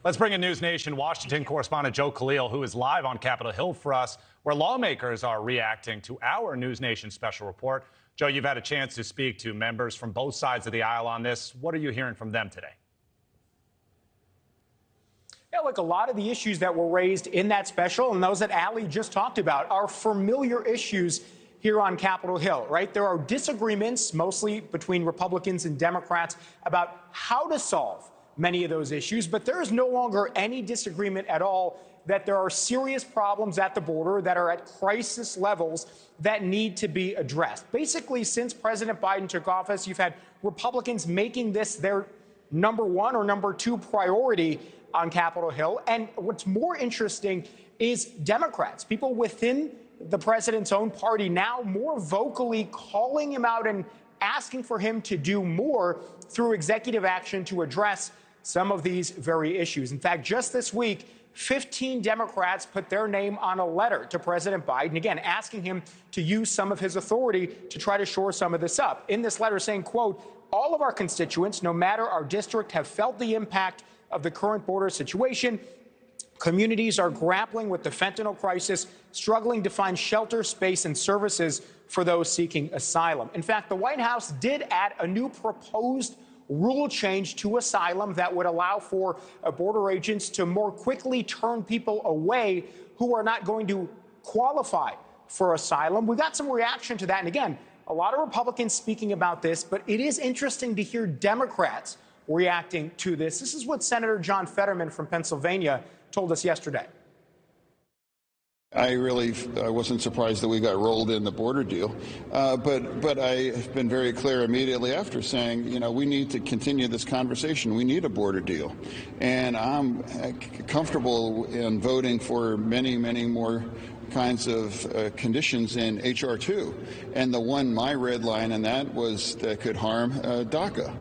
Let's bring in News Nation Washington correspondent Joe Khalil, who is live on Capitol Hill for us, where lawmakers are reacting to our News Nation special report. Joe, you've had a chance to speak to members from both sides of the aisle on this. What are you hearing from them today? Yeah, look, a lot of the issues that were raised in that special and those that Allie just talked about are familiar issues here on Capitol Hill, right? There are disagreements, mostly between Republicans and Democrats, about how to solve many of those issues, but there is no longer any disagreement at all that there are serious problems at the border that are at crisis levels that need to be addressed. Basically, since President Biden took office, you've had Republicans making this their number one or number two priority on Capitol Hill. And what's more interesting is Democrats, people within the president's own party, now more vocally calling him out and asking for him to do more through executive action to address some of these very issues. In fact, just this week, 15 Democrats put their name on a letter to President Biden, again, asking him to use some of his authority to try to shore some of this up. In this letter saying, quote, all of our constituents, no matter our district, have felt the impact of the current border situation. Communities are grappling with the fentanyl crisis, struggling to find shelter, space, and services for those seeking asylum. In fact, the White House did add a new proposed rule change to asylum that would allow for border agents to more quickly turn people away who are not going to qualify for asylum. We got some reaction to that. And again, a lot of Republicans speaking about this, but it is interesting to hear Democrats reacting to this. This is what Senator John Fetterman from Pennsylvania told us yesterday. I really wasn't surprised that we got rolled in the border deal, but I've been very clear immediately after saying, you know, we need to continue this conversation. We need a border deal, and I'm comfortable in voting for many, many more kinds of conditions in H.R. 2, and the one, my red line in that was that could harm DACA.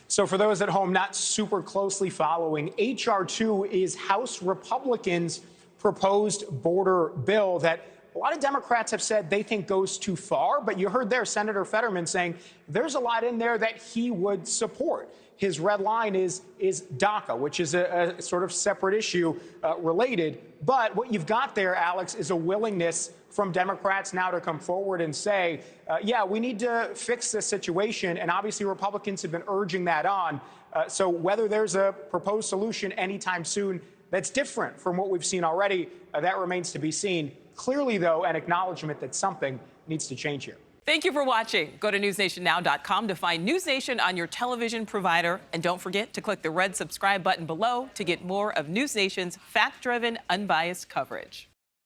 So for those at home not super closely following, H.R. 2 is House Republicans' proposed border bill that a lot of Democrats have said they think goes too far. But you heard there Senator Fetterman saying there's a lot in there that he would support. His red line is DACA, which is a sort of separate issue related. But what you've got there, Alex, is a willingness from Democrats now to come forward and say, yeah, we need to fix this situation. And obviously, Republicans have been urging that on. So whether there's a proposed solution anytime soon that's different from what we've seen already, that remains to be seen. Clearly, though, an acknowledgement that something needs to change here. Thank you for watching. Go to newsnationnow.com to find News Nation on your television provider. And don't forget to click the red subscribe button below to get more of News Nation's fact-driven, unbiased coverage.